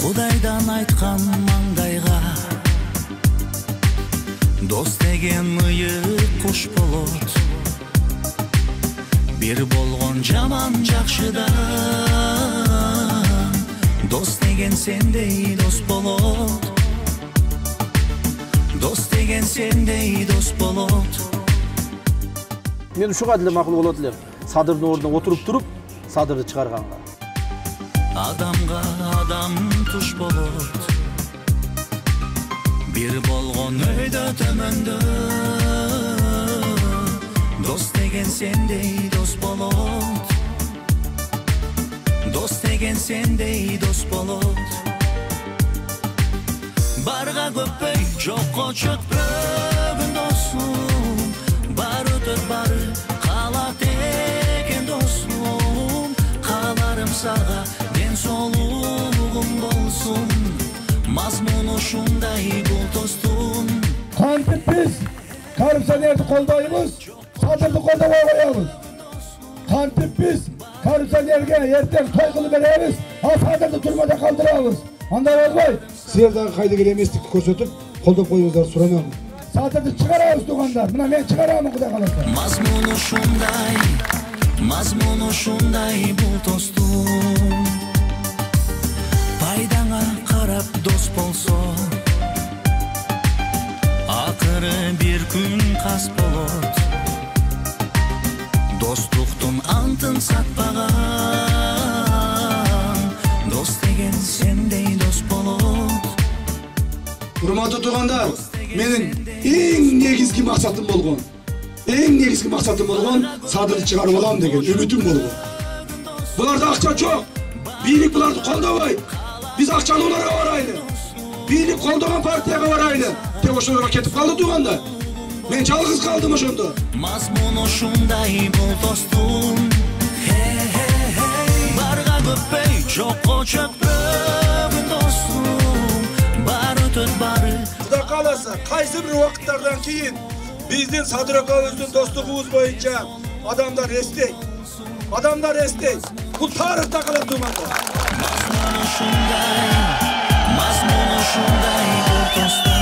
Kudaydan aytkan mаңдайга дос деген мыйык куш болот. Бир болгон жаман жакшыдан дос деген сендей дос болот. Дос деген сендей дос болот. Мен ушуга деле макул болот элем. Садырдын ордуна отуруп туруп, садырды чыгарганга. Адамга адам туш болот. Бир болгон өйдө төмөндө дос деген сендей дос болот. Дос деген сендей дос болот. Барга көппөй, жокко чөкпөгөн досум. Бар өтөт бары калат экен досум. Каларым сага ден соолугум болсун. Мазмуну ушундай бул достун. Кантип биз коррупционерди колдойбуз, садырды колдобой коебуз. Кантип биз коррупционерге эртең той кылып беребиз, ал садырды турмада калтырабыз. Андай болбой. Силер дагы кайдыгер эместикти көрсөтүп, колдоп коюңуздар суранам. Садырды чыгарабыз туугандар. Мына мен чыгарамын Кудай кааласа. Мазмуну ушундай бул достун. Пайдаңа карап дос болсо, акыры бир күн кас болот. Достуктун антын сатпаган дос деген сендей дос болот. Урматтуу туугандар, менин эң негизги максатым болгон садырды чыгарып алам деген үмүтүм болгон. Буларда акча жок. Бийлик буларды колдобойт. Biz akçalı onlara varaylı. Birlik kolduğun partiye varaylı. Tek oşunlara ketip kaldı tuğanda. Ben çalgız kaldım oşunda. Mazmunu şunday bul dostum. Barga köpey, çokko çökpögün dostum. Bar ötöt barı. Kuda kalasa, kaysı bir vakitlerden keyin bizdin Sadır Akabüz'ün dostluğumuz boyunca adamlar estek. Bu tarihte kalıp tuğanda. Mazmunu şunday bul dostum.